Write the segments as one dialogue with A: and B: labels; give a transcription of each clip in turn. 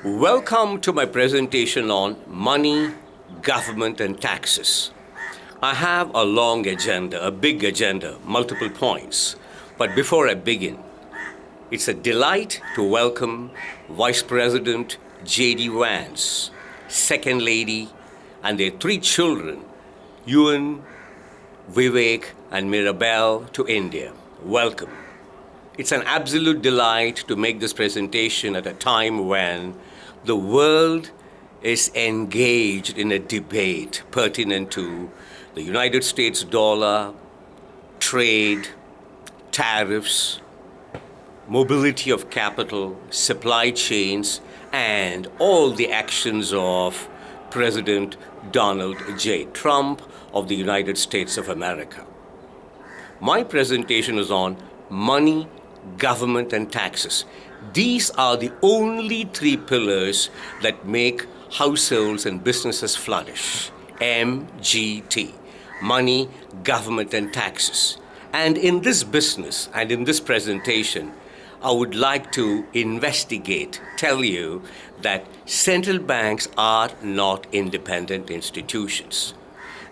A: Welcome to my presentation on money, government, and taxes. I have a long agenda, a big agenda, multiple points. But before I begin, it's a delight to welcome Vice President J.D. Vance, Second Lady, and their three children, Ewan, Vivek, and Mirabelle, to India. Welcome. It's an absolute delight to make this presentation at a time when the world is engaged in a debate pertinent to the United States dollar, trade, tariffs, mobility of capital, supply chains, and all the actions of President Donald J. Trump of the United States of America. My presentation is on money, government, and taxes. These are the only three pillars that make households and businesses flourish. MGT, money, government, and taxes. And in this business and in this presentation, I would like to tell you that central banks are not independent institutions.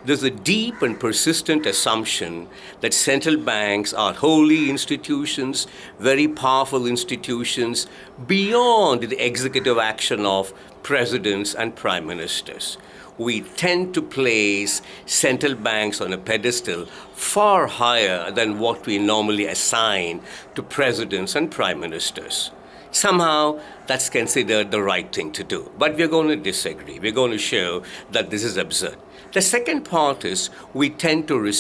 A: There's a deep and persistent assumption that central banks are holy institutions, very powerful institutions, beyond the executive action of presidents and prime ministers. We tend to place central banks on a pedestal far higher than what we normally assign to presidents and prime ministers. Somehow, that's considered the right thing to do. But we're going to disagree. We're going to show that this is absurd. The second part is we tend to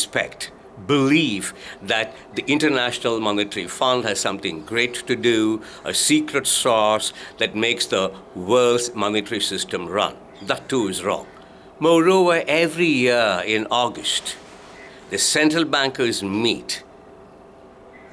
A: believe that the International Monetary Fund has something great to do, a secret sauce that makes the world's monetary system run. That too is wrong. Moreover, every year in August, the central bankers meet.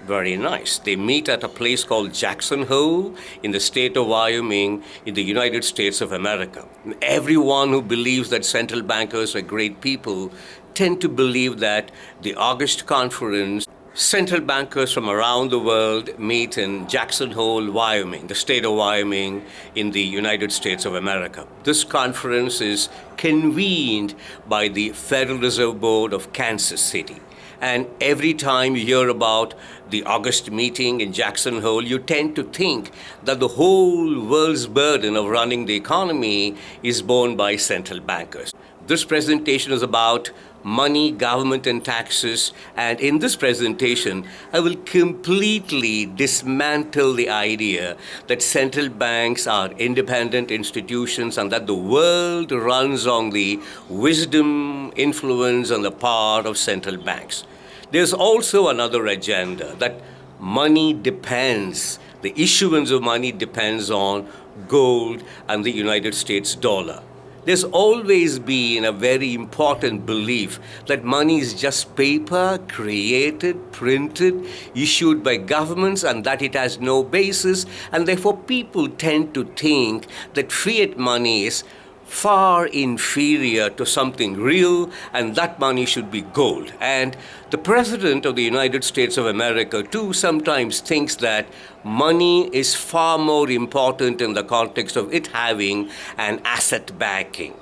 A: Very nice. They meet at a place called Jackson Hole in the state of Wyoming in the United States of America. Everyone who believes that central bankers are great people tend to believe that the August conference, central bankers from around the world meet in Jackson Hole, Wyoming, the state of Wyoming in the United States of America. This conference is convened by the Federal Reserve Board of Kansas City. And every time you hear about the August meeting in Jackson Hole, you tend to think that the whole world's burden of running the economy is borne by central bankers. This presentation is about money, government, and taxes. And in this presentation, I will completely dismantle the idea that central banks are independent institutions and that the world runs on the wisdom, influence, and the power of central banks. There's also another agenda that the issuance of money depends on gold and the United States dollar. There's always been a very important belief that money is just paper, created, printed, issued by governments, and that it has no basis, and therefore people tend to think that fiat money is far inferior to something real, and that money should be gold. And the President of the United States of America, too, sometimes thinks that money is far more important in the context of it having an asset backing.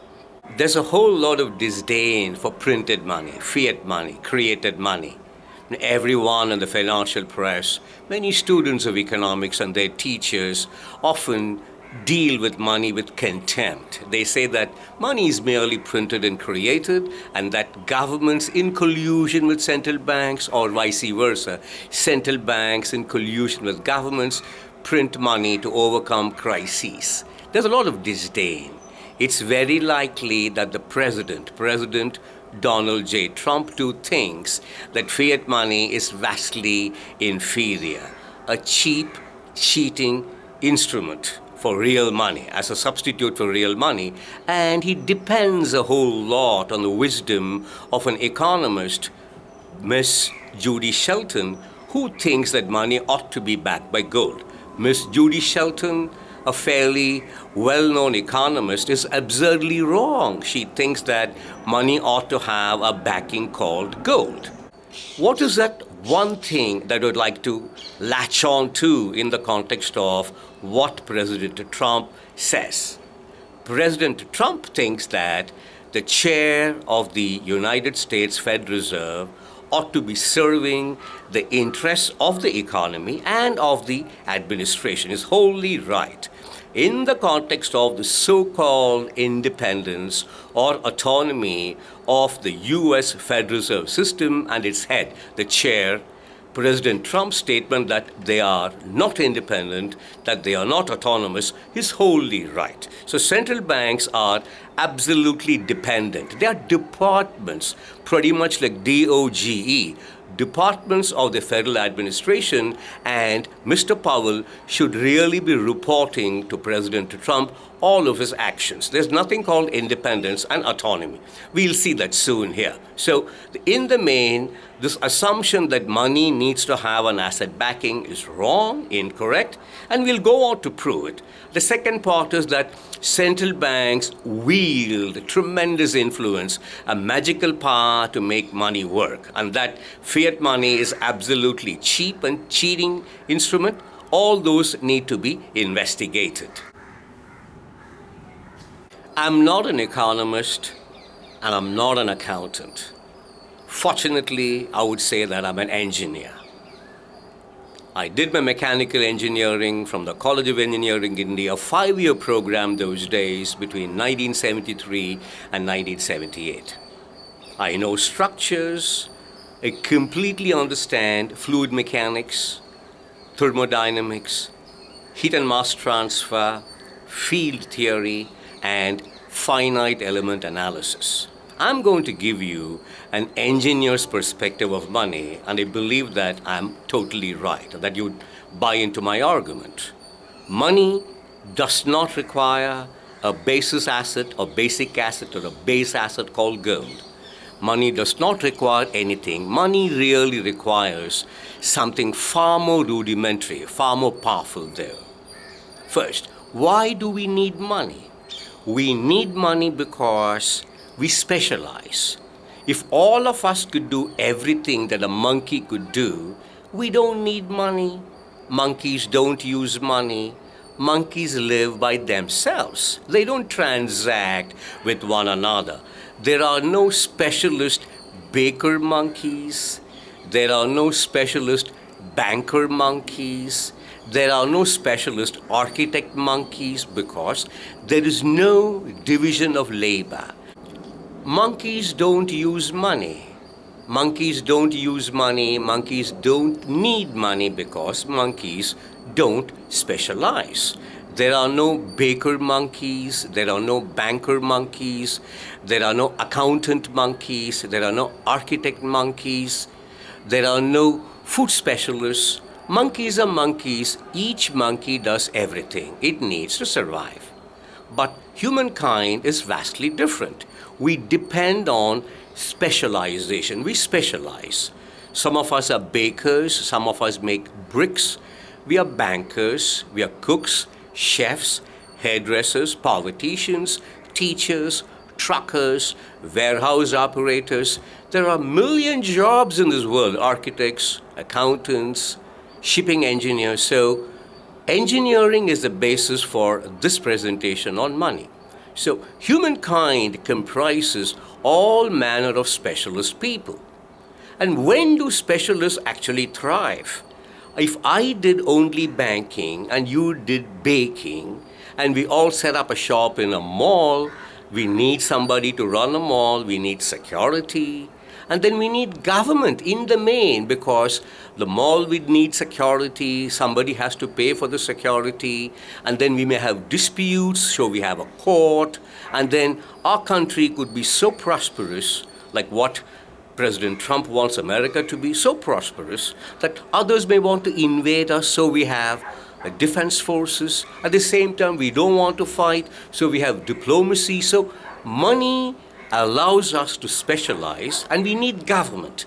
A: There's a whole lot of disdain for printed money, fiat money, created money. Everyone in the financial press, many students of economics and their teachers often deal with money with contempt. They say that money is merely printed and created, and that governments in collusion with central banks, or vice versa, central banks in collusion with governments, print money to overcome crises. There's a lot of disdain. It's very likely that the President Donald J. Trump, too, thinks that fiat money is vastly inferior, a cheap, cheating instrument for real money, as a substitute for real money, and he depends a whole lot on the wisdom of an economist, Miss Judy Shelton, who thinks that money ought to be backed by gold. Miss Judy Shelton, a fairly well-known economist, is absurdly wrong. She thinks that money ought to have a backing called gold. What is that one thing that I would like to latch on to in the context of what President Trump says. President Trump thinks that the chair of the United States Fed Reserve ought to be serving the interests of the economy and of the administration. Is wholly right. In the context of the so-called independence or autonomy of the US Fed Reserve System and its head, the chair, President Trump's statement that they are not independent, that they are not autonomous, is wholly right. So central banks are absolutely dependent. They are departments, pretty much like DOGE, departments of the federal administration, and Mr. Powell should really be reporting to President Trump all of his actions. There's nothing called independence and autonomy. We'll see that soon here. So in the main, this assumption that money needs to have an asset backing is wrong, incorrect, and we'll go on to prove it. The second part is that central banks wield tremendous influence, a magical power to make money work, and that fiat money is absolutely cheap and cheating instrument. All those need to be investigated. I'm not an economist and I'm not an accountant. Fortunately, I would say that I'm an engineer. I did my mechanical engineering from the College of Engineering India, a 5-year program those days between 1973 and 1978. I know structures, I completely understand fluid mechanics, thermodynamics, heat and mass transfer, field theory, and finite element analysis. I'm going to give you an engineer's perspective of money, and I believe that I'm totally right, that you buy into my argument. Money does not require a basis asset or basic asset or a base asset called gold. Money does not require anything. Money really requires something far more rudimentary, far more powerful there. First, why do we need money? We need money because we specialize. If all of us could do everything that a monkey could do, we don't need money. Monkeys don't use money. Monkeys live by themselves. They don't transact with one another. There are no specialist baker monkeys. There are no specialist banker monkeys. There are no specialist architect monkeys because there is no division of labor. Monkeys don't use money. Monkeys don't use money. Monkeys don't need money because monkeys don't specialize. There are no baker monkeys. There are no banker monkeys. There are no accountant monkeys. There are no architect monkeys. There are no food specialists. Monkeys are monkeys. Each monkey does everything it needs to survive. But humankind is vastly different. We depend on specialization. We specialize. Some of us are bakers. Some of us make bricks. We are bankers. We are cooks, chefs, hairdressers, politicians, teachers, truckers, warehouse operators. There are a million jobs in this world. Architects, accountants, shipping engineers. So engineering is the basis for this presentation on money. So humankind comprises all manner of specialist people. And when do specialists actually thrive? If I did only banking and you did baking and we all set up a shop in a mall, we need somebody to run a mall, we need security, and then we need government in the main because the mall would need security, somebody has to pay for the security, and then we may have disputes, so we have a court, and then our country could be so prosperous, like what President Trump wants America to be, so prosperous that others may want to invade us, so we have defense forces. At the same time, we don't want to fight, so we have diplomacy. So money allows us to specialize, and we need government.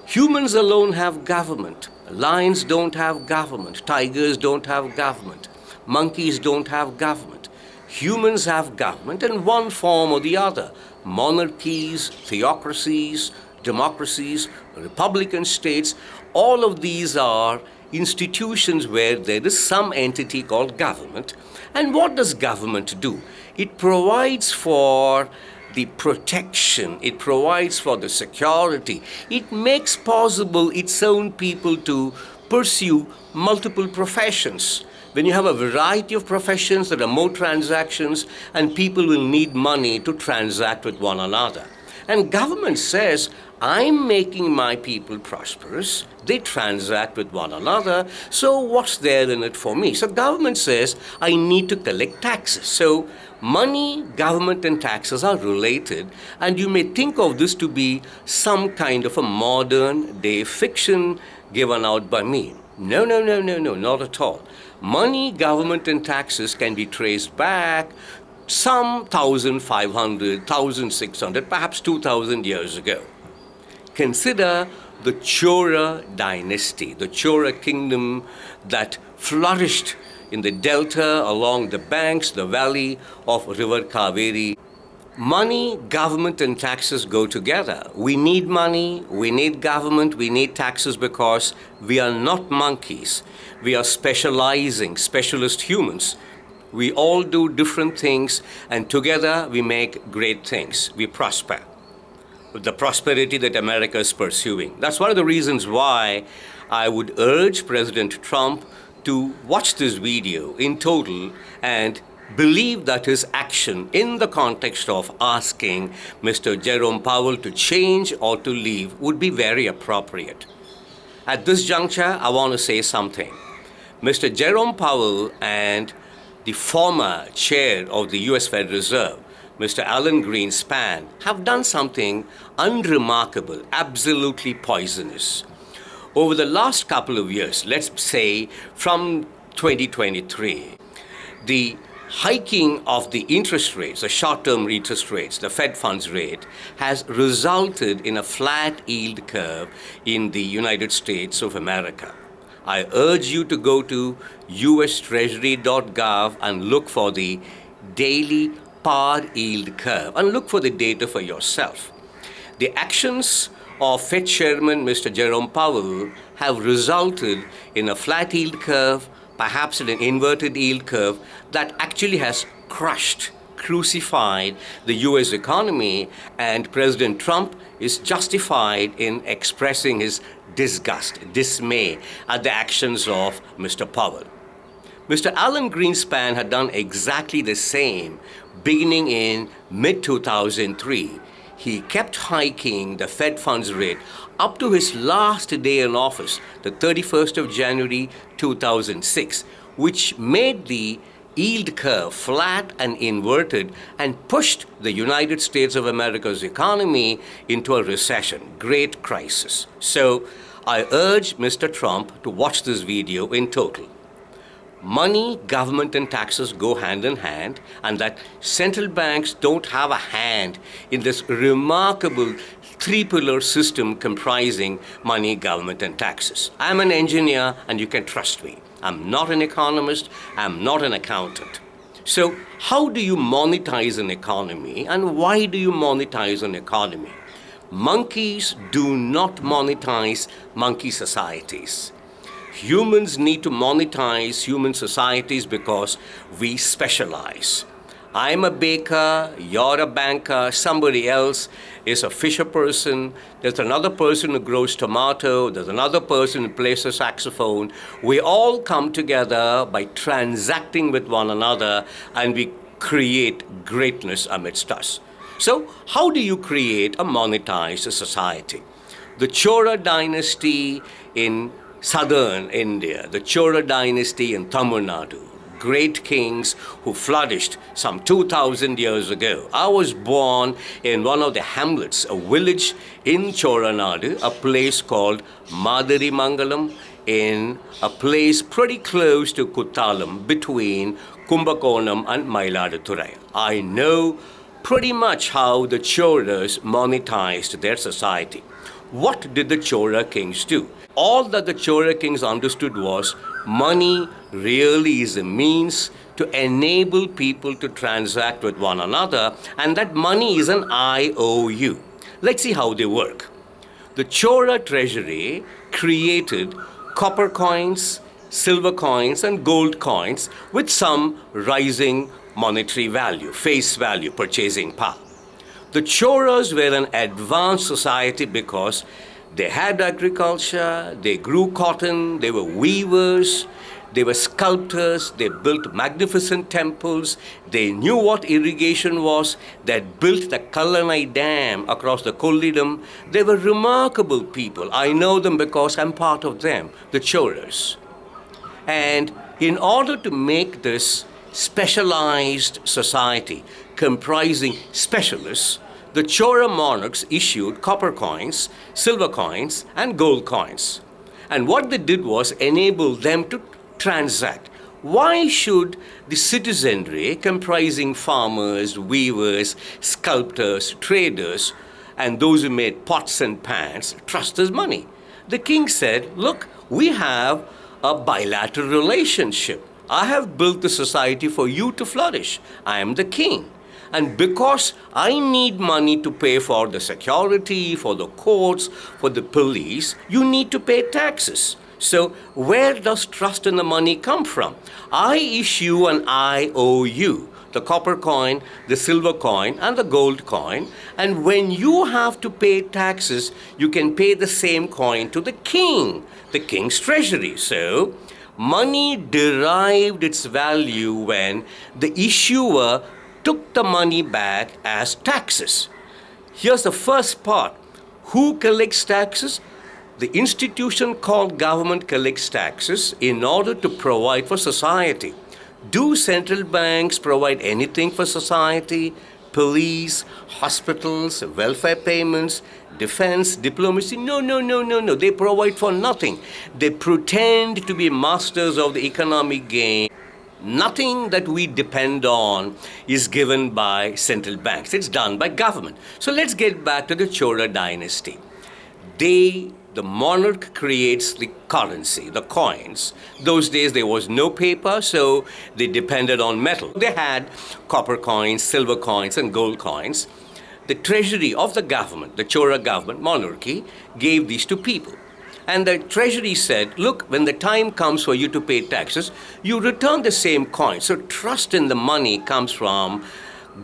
A: Humans alone have government. Lions don't have government. Tigers don't have government. Monkeys don't have government. Humans have government in one form or the other. Monarchies, theocracies, democracies, republican states, all of these are institutions where there is some entity called government. And what does government do? It provides for the protection, it provides for the security, it makes possible its own people to pursue multiple professions. When you have a variety of professions, there are more transactions, and people will need money to transact with one another. And government says, I'm making my people prosperous. They transact with one another. So what's there in it for me? So government says, I need to collect taxes. So money, government, and taxes are related. And you may think of this to be some kind of a modern day fiction given out by me. No, not at all. Money, government, and taxes can be traced back some 1,500, 1,600, perhaps 2,000 years ago. Consider the Chora dynasty, the Chora kingdom that flourished in the delta along the banks, the valley of River Kaveri. Money, government, and taxes go together. We need money, we need government, we need taxes because we are not monkeys. We are specialist humans. We all do different things, and together we make great things. We prosper. The prosperity that America is pursuing. That's one of the reasons why I would urge President Trump to watch this video in total and believe that his action in the context of asking Mr. Jerome Powell to change or to leave would be very appropriate. At this juncture, I want to say something. Mr. Jerome Powell and the former chair of the US Federal Reserve, Mr. Alan Greenspan, have done something unremarkable, absolutely poisonous. Over the last couple of years, let's say from 2023, the hiking of the interest rates, the short-term interest rates, the Fed funds rate, has resulted in a flat yield curve in the United States of America. I urge you to go to ustreasury.gov and look for the daily par yield curve and look for the data for yourself. The actions of Fed Chairman Mr. Jerome Powell have resulted in a flat yield curve, perhaps in an inverted yield curve, that actually has crucified the US economy, and President Trump is justified in expressing his disgust, dismay at the actions of Mr. Powell. Mr. Alan Greenspan had done exactly the same beginning in mid-2003. He kept hiking the Fed funds rate up to his last day in office, the 31st of January 2006, which made the yield curve flat and inverted and pushed the United States of America's economy into a recession, great crisis. So I urge Mr. Trump to watch this video in total. Money, government, and taxes go hand in hand, and that central banks don't have a hand in this remarkable three-pillar system comprising money, government, and taxes. I'm an engineer, and you can trust me. I'm not an economist. I'm not an accountant. So how do you monetize an economy, and why do you monetize an economy? Monkeys do not monetize monkey societies. Humans need to monetize human societies because we specialize. I'm a baker, you're a banker, somebody else is a fisher person, there's another person who grows tomato, there's another person who plays a saxophone. We all come together by transacting with one another, and we create greatness amidst us. So how do you create a monetized society? The Chora dynasty in southern India, the Chora dynasty in Tamil Nadu, great kings who flourished some 2,000 years ago. I was born in one of the hamlets, a village in Chora Nadu, a place called Madari Mangalam, in a place pretty close to Kuttalam, between Kumbakonam and Mailaduturai. I know pretty much how the Choras monetized their society. What did the Chora kings do? All that the Chora kings understood was money really is a means to enable people to transact with one another, and that money is an IOU. Let's see how they work. The Chora treasury created copper coins, silver coins, and gold coins with some rising monetary value, face value, purchasing power. The Choras were an advanced society because they had agriculture, they grew cotton, they were weavers, they were sculptors, they built magnificent temples, they knew what irrigation was, they had built the Kallanai Dam across the Kollidam. They were remarkable people. I know them because I'm part of them, the Choras. And in order to make this specialized society comprising specialists, the Chora monarchs issued copper coins, silver coins, and gold coins. And what they did was enable them to transact. Why should the citizenry, comprising farmers, weavers, sculptors, traders, and those who made pots and pans, trust this money? The king said, look, we have a bilateral relationship. I have built the society for you to flourish. I am the king. And because I need money to pay for the security, for the courts, for the police, you need to pay taxes. So where does trust in the money come from? I issue an IOU, the copper coin, the silver coin, and the gold coin. And when you have to pay taxes, you can pay the same coin to the king's treasury. So money derived its value when the issuer took the money back as taxes. Here's the first part. Who collects taxes? The institution called government collects taxes in order to provide for society. Do central banks provide anything for society? Police, hospitals, welfare payments, defense, diplomacy? No. They provide for nothing. They pretend to be masters of the economic game. Nothing that we depend on is given by central banks. It's done by government. So let's get back to the Chora dynasty. The monarch creates the currency, the coins. Those days there was no paper, so they depended on metal. They had copper coins, silver coins, and gold coins. The treasury of the government, the Chora government, monarchy, gave these to people. And the treasury said, look, when the time comes for you to pay taxes, you return the same coin. So trust in the money comes from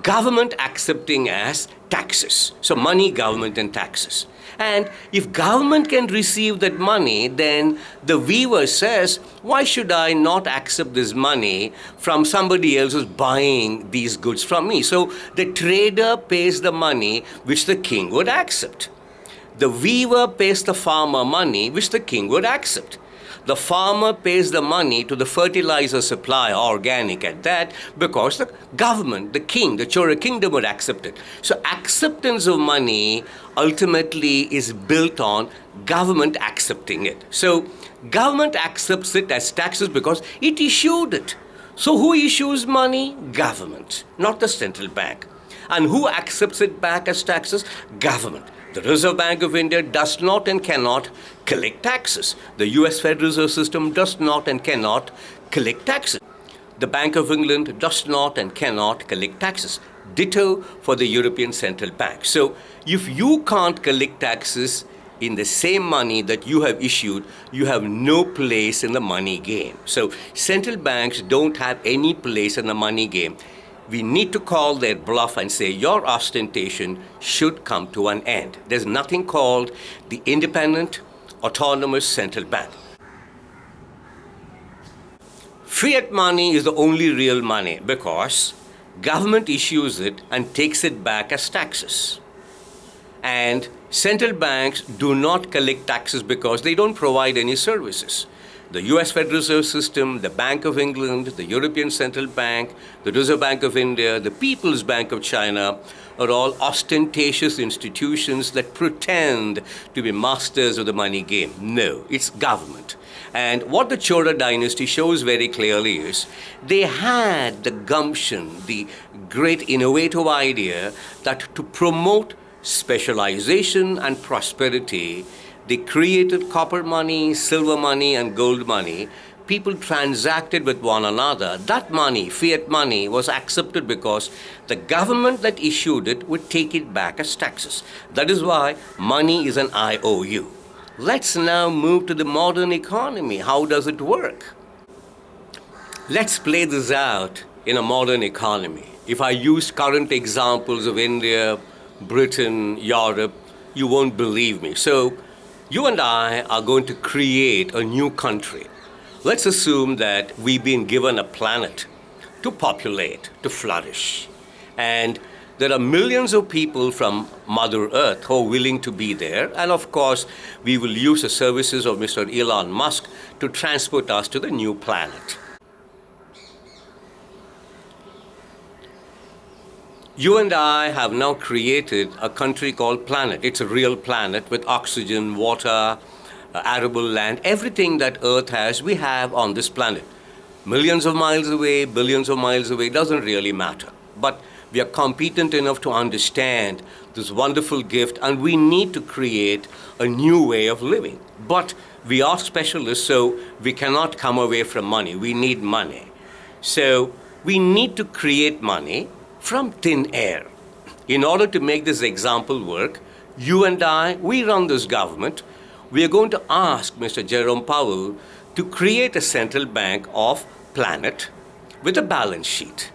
A: government accepting as taxes. So money, government, and taxes. And if government can receive that money, then the weaver says, why should I not accept this money from somebody else who's buying these goods from me? So the trader pays the money which the king would accept. The weaver pays the farmer money which the king would accept. The farmer pays the money to the fertilizer supplier, organic at that, because the government, the king, the Chora kingdom would accept it. So acceptance of money ultimately is built on government accepting it. So government accepts it as taxes because it issued it. So who issues money? Government, not the central bank. And who accepts it back as taxes? Government. The Reserve Bank of India does not and cannot collect taxes. The US Federal Reserve System does not and cannot collect taxes. The Bank of England does not and cannot collect taxes. Ditto for the European Central Bank. So if you can't collect taxes in the same money that you have issued, you have no place in the money game. So central banks don't have any place in the money game. We need to call their bluff and say your ostentation should come to an end. There's nothing called the independent, autonomous central bank. Fiat money is the only real money because government issues it and takes it back as taxes. And central banks do not collect taxes because they don't provide any services. The US Federal Reserve System, the Bank of England, the European Central Bank, the Reserve Bank of India, the People's Bank of China are all ostentatious institutions that pretend to be masters of the money game. No, it's government. And what the Chora dynasty shows very clearly is they had the gumption, the great innovative idea that to promote specialization and prosperity, they created copper money, silver money, and gold money. people transacted with one another, that money, fiat money, was accepted because the government that issued it would take it back as taxes. That is why money is an IOU. Let's now move to the modern economy. How does it work? Let's play this out in a modern economy. If I use current examples of India, Britain, Europe, you won't believe me. So, you and I are going to create a new country. Let's assume that we've been given a planet to populate, to flourish. And there are millions of people from Mother Earth who are willing to be there. And of course, we will use the services of Mr. Elon Musk to transport us to the new planet. You and I have now created a country called planet. It's a real planet with oxygen, water, arable land, everything that Earth has, we have on this planet. Millions of miles away, billions of miles away, doesn't really matter. But we are competent enough to understand this wonderful gift, and we need to create a new way of living. But we are specialists, so we cannot come away from money. We need money. So we need to create money from thin air. In order to make this example work, you and I, we run this government. We are going to ask Mr. Jerome Powell to create a central bank of planet with a balance sheet.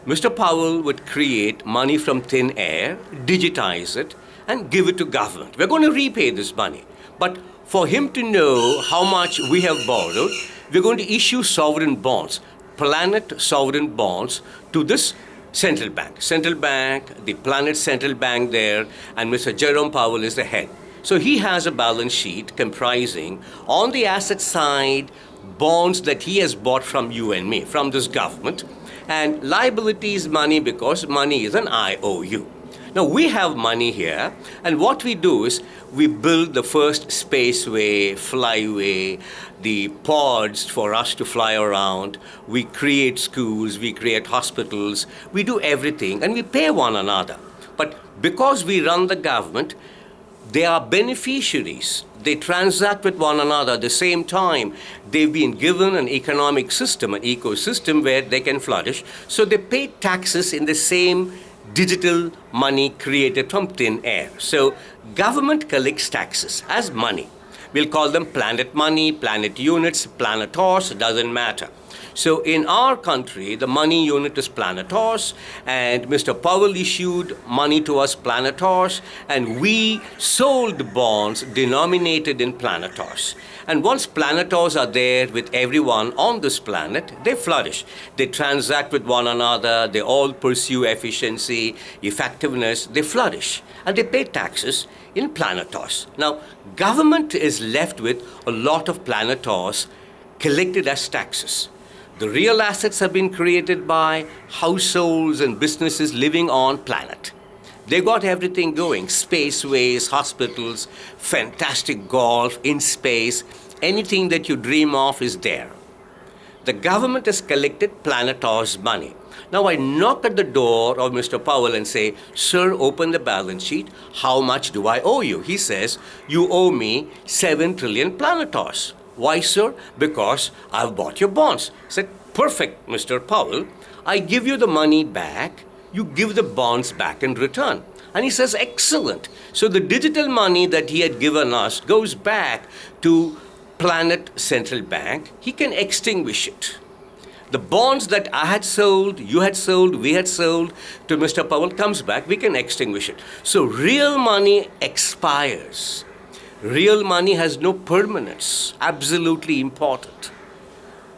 A: Mr. Powell would create money from thin air, digitize it, and give it to government. We're going to repay this money. But for him to know how much we have borrowed, we're going to issue sovereign bonds, planet sovereign bonds, to this central bank, the planet central bank there, and Mr. Jerome Powell is the head. So he has a balance sheet comprising, on the asset side, bonds that he has bought from you and me, from this government, and liabilities money because money is an IOU. Now we have money here, and what we do is we build the first spaceway, flyway, the pods for us to fly around. We create schools, we create hospitals, we do everything, and we pay one another. But because we run the government, they are beneficiaries. They transact with one another at the same time. They've been given an economic system, an ecosystem where they can flourish. So they pay taxes in the same digital money created from thin air. So government collects taxes as money. We'll call them planet money, planet units, planetors, doesn't matter. So in our country, the money unit is planetors, and Mr. Powell issued money to us planetors, and we sold bonds denominated in planetors. And once planetors are there with everyone on this planet, they flourish. They transact with one another, they all pursue efficiency, effectiveness, they flourish. And they pay taxes in planetors. Now, government is left with a lot of planetors collected as taxes. The real assets have been created by households and businesses living on planet. They got everything going, spaceways, hospitals, fantastic golf in space, anything that you dream of is there. The government has collected planetors' money. Now I knock at the door of Mr. Powell and say, "Sir, open the balance sheet. How much do I owe you?" He says, "You owe me 7 trillion planetors." "Why, sir?" "Because I've bought your bonds." I said, "Perfect, Mr. Powell. I give you the money back. You give the bonds back in return." And he says, "Excellent." So the digital money that he had given us goes back to Planet Central Bank. He can extinguish it. The bonds that I had sold, you had sold, we had sold to Mr. Powell comes back, we can extinguish it. So real money expires. Real money has no permanence. Absolutely important.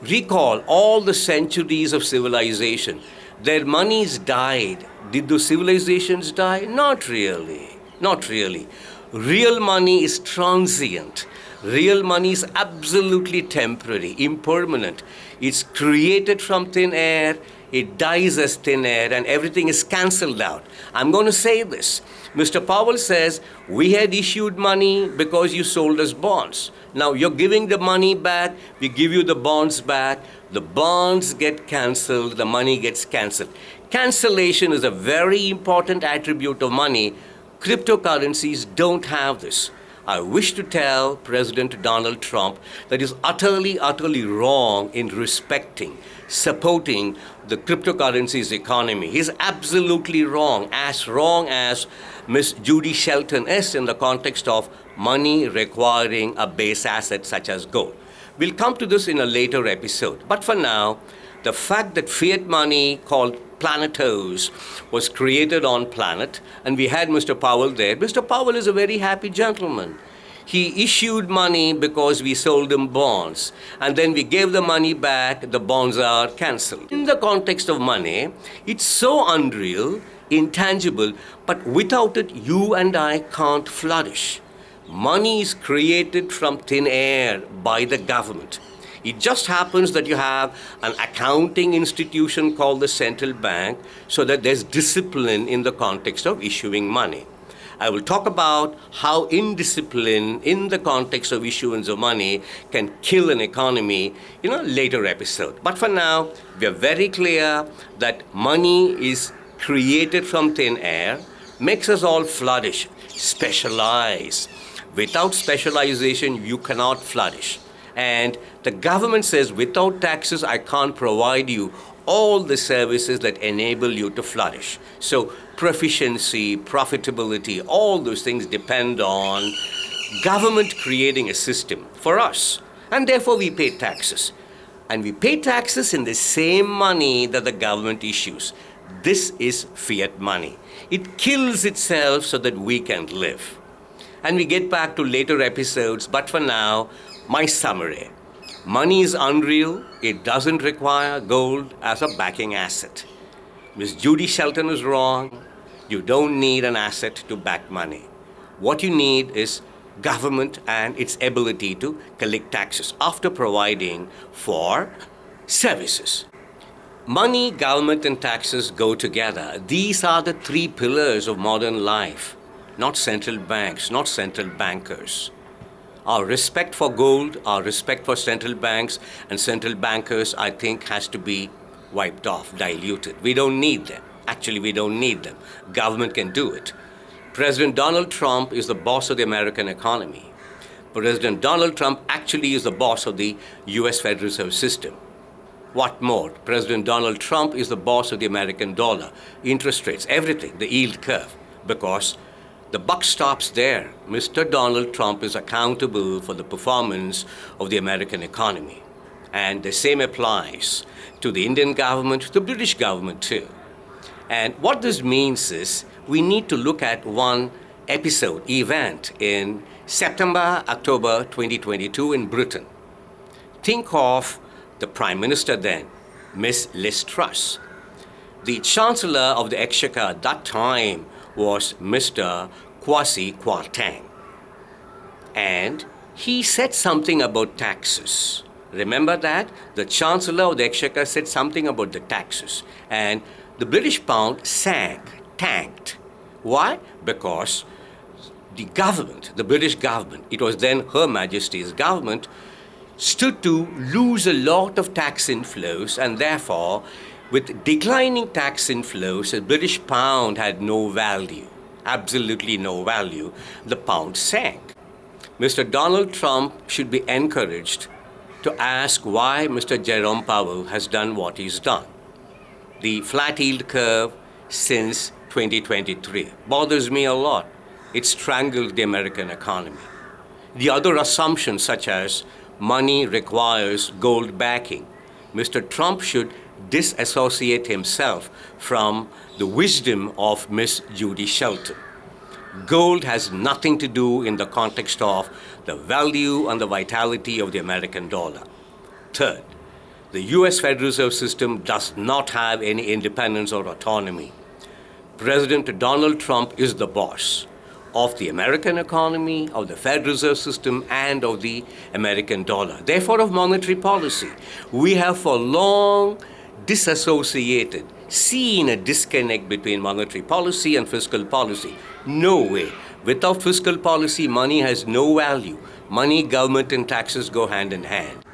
A: Recall all the centuries of civilization. Their monies died. Did those civilizations die? Not really. Not really. Real money is transient. Real money is absolutely temporary, impermanent. It's created from thin air, it dies as thin air, and everything is cancelled out. I'm going to say this. Mr. Powell says, "We had issued money because you sold us bonds. Now you're giving the money back, we give you the bonds back. The bonds get cancelled, the money gets cancelled." Cancellation is a very important attribute of money. Cryptocurrencies don't have this. I wish to tell President Donald Trump that he's utterly wrong in supporting the cryptocurrencies economy. He's absolutely wrong as Miss Judy Shelton is in the context of money requiring a base asset such as gold. We'll come to this in a later episode. But for now, the fact that fiat money called planetos was created on planet, and we had Mr. Powell there. Mr. Powell is a very happy gentleman. He issued money because we sold him bonds, and then we gave the money back, the bonds are cancelled. In the context of money, it's so unreal, intangible, but without it, you and I can't flourish. Money is created from thin air by the government. It just happens that you have an accounting institution called the central bank so that there's discipline in the context of issuing money. I will talk about how indiscipline in the context of issuance of money can kill an economy in a later episode. But for now, we are very clear that money is created from thin air, makes us all flourish, specialize. Without specialization, you cannot flourish. And the government says, without taxes, I can't provide you all the services that enable you to flourish. So proficiency, profitability, all those things depend on government creating a system for us. And therefore we pay taxes. And we pay taxes in the same money that the government issues. This is fiat money. It kills itself so that we can live. And we get back to later episodes, but for now, my summary. Money is unreal. It doesn't require gold as a backing asset. Miss Judy Shelton is wrong. You don't need an asset to back money. What you need is government and its ability to collect taxes after providing for services. Money, government, and taxes go together. These are the three pillars of modern life, not central banks, not central bankers. Our respect for gold, our respect for central banks and central bankers, I think, has to be wiped off, diluted. We don't need them. Actually, we don't need them. Government can do it. President Donald Trump is the boss of the American economy. President Donald Trump actually is the boss of the US Federal Reserve System. What more? President Donald Trump is the boss of the American dollar, interest rates, everything, the yield curve, because the buck stops there. Mr. Donald Trump is accountable for the performance of the American economy. And the same applies to the Indian government, the British government too. And what this means is we need to look at one event in September, October 2022 in Britain. Think of the Prime Minister then, Miss Liz Truss. The Chancellor of the Exchequer at that time was Mr. Kwasi Kwarteng. And he said something about taxes. Remember that? The Chancellor of the Exchequer said something about the taxes. And the British pound tanked. Why? Because the government, the British government, it was then Her Majesty's government, stood to lose a lot of tax inflows, and therefore, with declining tax inflows, the British pound had no value, absolutely no value. The pound sank. Mr. Donald Trump should be encouraged to ask why Mr. Jerome Powell has done what he's done. The flat yield curve since 2023 bothers me a lot. It strangled the American economy. The other assumptions, such as money requires gold backing, Mr. Trump should disassociate himself from the wisdom of Miss Judy Shelton. Gold has nothing to do in the context of the value and the vitality of the American dollar. Third, the US Federal Reserve System does not have any independence or autonomy. President Donald Trump is the boss of the American economy, of the Federal Reserve System, and of the American dollar. Therefore, of monetary policy. We have for long disassociated, seen a disconnect between monetary policy and fiscal policy. No way. Without fiscal policy, money has no value. Money, government, and taxes go hand in hand.